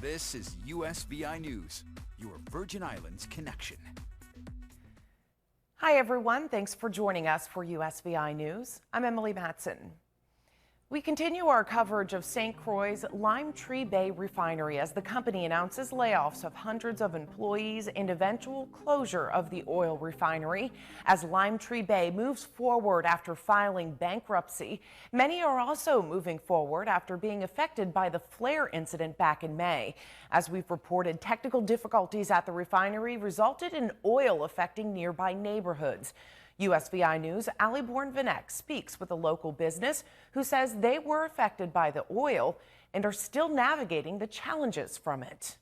This is USVI News, your Virgin Islands connection. Hi, everyone. Thanks for joining us for USVI News. I'm Emily Matson. We continue our coverage of St. Croix's Lime Tree Bay refinery as the company announces layoffs of hundreds of employees and eventual closure of the oil refinery. As Lime Tree Bay moves forward after filing bankruptcy, many are also moving forward after being affected by the flare incident back in May. As we've reported, technical difficulties at the refinery resulted in oil affecting nearby neighborhoods. USVI News' Ali Bourne-Vanek speaks with a local business who says they were affected by the oil and are still navigating the challenges from it.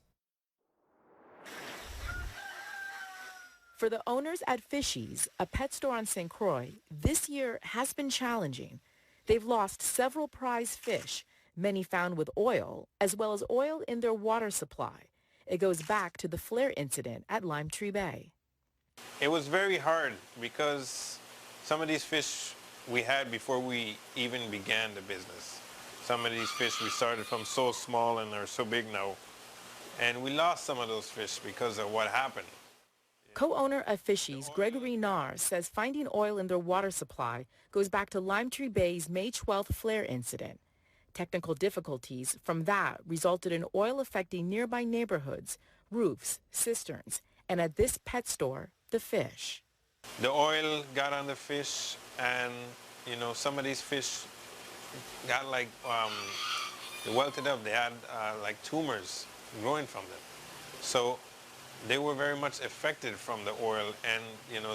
For the owners at Fishy's, a pet store on St. Croix, this year has been challenging. They've lost several prize fish, many found with oil, as well as oil in their water supply. It goes back to the flare incident at Lime Tree Bay. It was very hard because some of these fish we had before we even began the business. Some of these fish we started from so small and they're so big now. And we lost some of those fish because of what happened. Co-owner of Fishy's, Gregory Narr, says finding oil in their water supply goes back to Lime Tree Bay's May 12th flare incident. Technical difficulties from that resulted in oil affecting nearby neighborhoods, roofs, cisterns, and at this pet store, the fish. The oil got on the fish, and some of these fish got they welted up. They had like tumors growing from them. So they were very much affected from the oil, and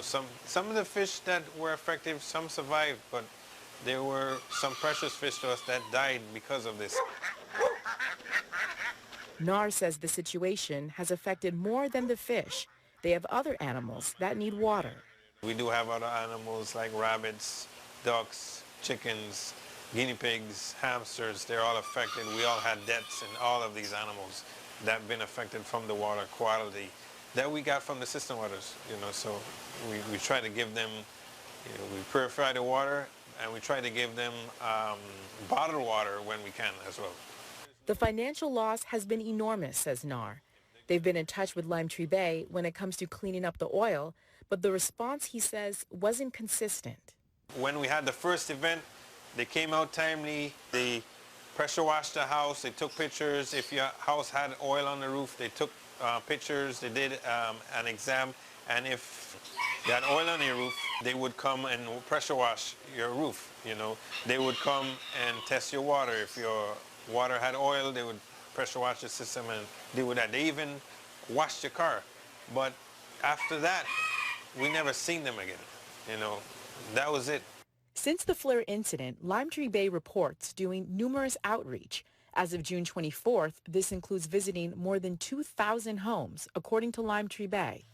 some of the fish that were affected, some survived, but there were some precious fish to us that died because of this. Narr says the situation has affected more than the fish. They have other animals that need water. We do have other animals like rabbits, ducks, chickens, guinea pigs, hamsters. They're all affected. We all had deaths in all of these animals that have been affected from the water quality that we got from the system waters. So we try to give them, we purify the water, and we try to give them bottled water when we can as well. The financial loss has been enormous, says Narr. They've been in touch with Lime Tree Bay when it comes to cleaning up the oil, but the response, he says, wasn't consistent. When we had the first event, they came out timely. They pressure washed the house. They took pictures. If your house had oil on the roof, they took pictures. They did an exam. And if you had oil on your roof, they would come and pressure wash your roof. They would come and test your water. If your water had oil, they would pressure wash the system and deal with that. They even washed your car. But after that, we never seen them again. That was it. Since the flare incident, Lime Tree Bay reports doing numerous outreach. As of June 24th, this includes visiting more than 2,000 homes, according to Lime Tree Bay.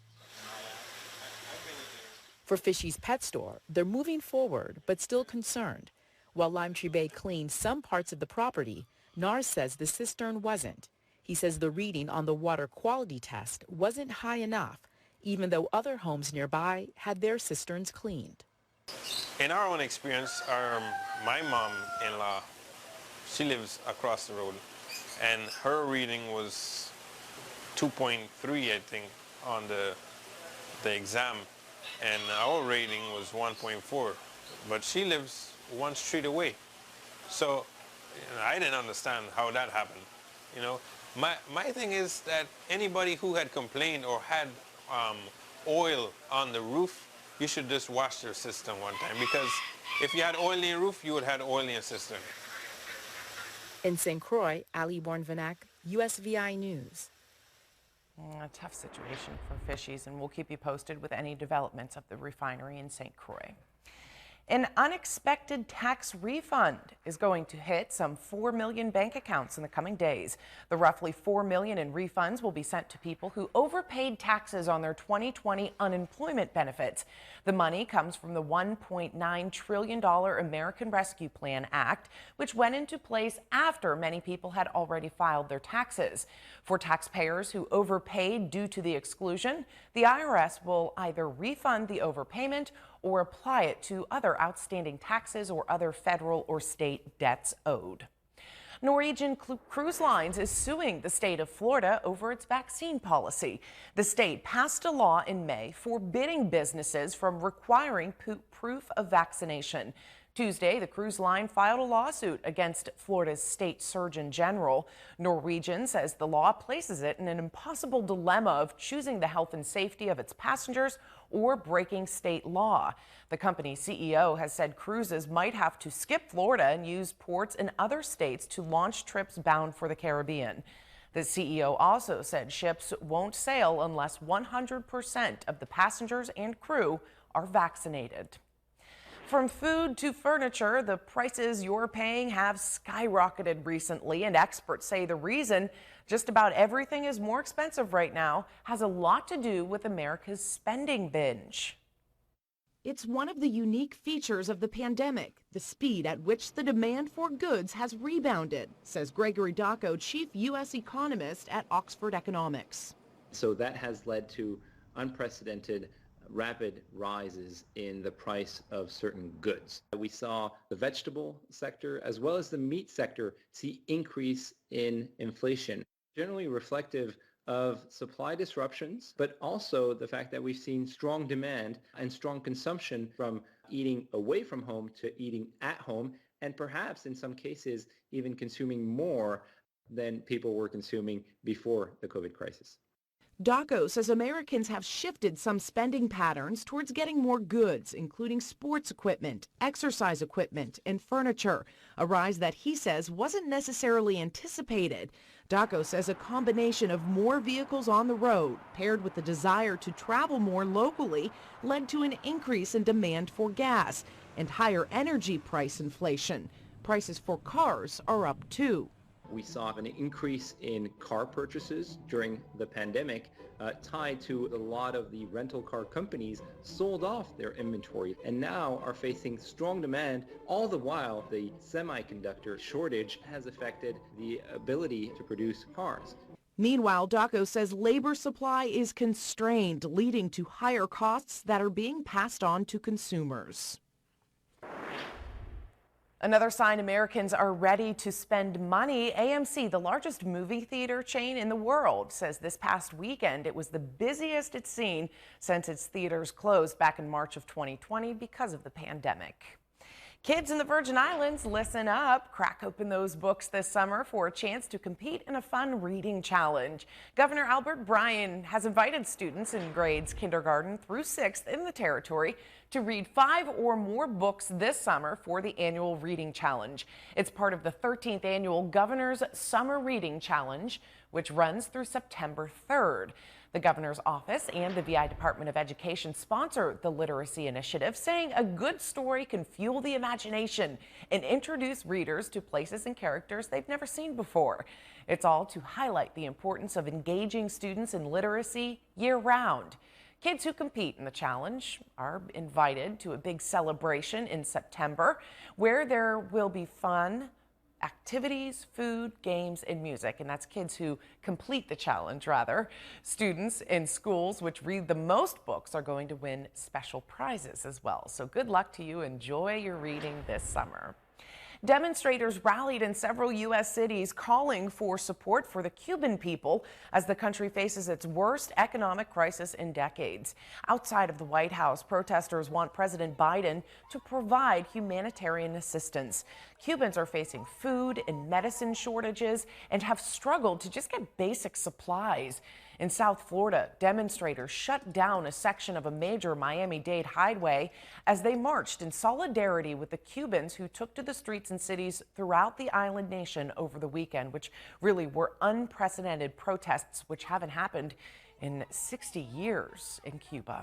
For Fishy's Pet Store, they're moving forward, but still concerned. While Lime Tree Bay cleaned some parts of the property, Narr says the cistern wasn't. He says the reading on the water quality test wasn't high enough, even though other homes nearby had their cisterns cleaned. In our own experience, my mom-in-law, she lives across the road, and her reading was 2.3, I think, on the exam, and our rating was 1.4, but she lives one street away. So I didn't understand how that happened. My thing is that anybody who had complained or had oil on the roof, you should just wash their system one time, because if you had oil in your roof, you would have oil in your system. In St. Croix, Ali Bourne-Vanek, USVI News. A tough situation for Fishy's, and we'll keep you posted with any developments of the refinery in St. Croix. An unexpected tax refund is going to hit some 4 million bank accounts in the coming days. The roughly 4 million in refunds will be sent to people who overpaid taxes on their 2020 unemployment benefits. The money comes from the $1.9 trillion American Rescue Plan Act, which went into place after many people had already filed their taxes. For taxpayers who overpaid due to the exclusion, the IRS will either refund the overpayment or apply it to other outstanding taxes or other federal or state debts owed. Norwegian Cruise Lines is suing the state of Florida over its vaccine policy. The state passed a law in May forbidding businesses from requiring proof of vaccination. Tuesday, the cruise line filed a lawsuit against Florida's state surgeon general. Norwegian says the law places it in an impossible dilemma of choosing the health and safety of its passengers or breaking state law. The company's CEO has said cruises might have to skip Florida and use ports in other states to launch trips bound for the Caribbean. The CEO also said ships won't sail unless 100% of the passengers and crew are vaccinated. From food to furniture, the prices you're paying have skyrocketed recently, and experts say the reason just about everything is more expensive right now has a lot to do with America's spending binge. It's one of the unique features of the pandemic, the speed at which the demand for goods has rebounded, says Gregory Dacco, chief U.S. economist at Oxford Economics. So that has led to unprecedented rapid rises in the price of certain goods. We saw the vegetable sector as well as the meat sector see increase in inflation, generally reflective of supply disruptions, but also the fact that we've seen strong demand and strong consumption from eating away from home to eating at home, and perhaps in some cases even consuming more than people were consuming before the COVID crisis. Dacco says Americans have shifted some spending patterns towards getting more goods, including sports equipment, exercise equipment, and furniture, a rise that he says wasn't necessarily anticipated. Dacco says a combination of more vehicles on the road, paired with the desire to travel more locally, led to an increase in demand for gas and higher energy price inflation. Prices for cars are up too. We saw an increase in car purchases during the pandemic, tied to a lot of the rental car companies sold off their inventory and now are facing strong demand. All the while, the semiconductor shortage has affected the ability to produce cars. Meanwhile, Dacco says labor supply is constrained, leading to higher costs that are being passed on to consumers. Another sign Americans are ready to spend money. AMC, the largest movie theater chain in the world, says this past weekend it was the busiest it's seen since its theaters closed back in March of 2020 because of the pandemic. Kids in the Virgin Islands, listen up. Crack open those books this summer for a chance to compete in a fun reading challenge. Governor Albert Bryan has invited students in grades kindergarten through 6th in the territory to read 5 or more books this summer for the annual reading challenge. It's part of the 13th annual Governor's Summer Reading Challenge, which runs through September 3rd. The governor's office and the VI Department of Education sponsor the literacy initiative, saying a good story can fuel the imagination and introduce readers to places and characters they've never seen before. It's all to highlight the importance of engaging students in literacy year-round. Kids who compete in the challenge are invited to a big celebration in September where there will be fun, activities, food, games, and music, and that's kids who complete the challenge, rather. Students in schools which read the most books are going to win special prizes as well. So good luck to you. Enjoy your reading this summer. Demonstrators rallied in several U.S. cities calling for support for the Cuban people as the country faces its worst economic crisis in decades. Outside of the White House, protesters want President Biden to provide humanitarian assistance. Cubans are facing food and medicine shortages and have struggled to just get basic supplies. In South Florida, demonstrators shut down a section of a major Miami-Dade highway as they marched in solidarity with the Cubans who took to the streets and cities throughout the island nation over the weekend, which really were unprecedented protests which haven't happened in 60 years in Cuba.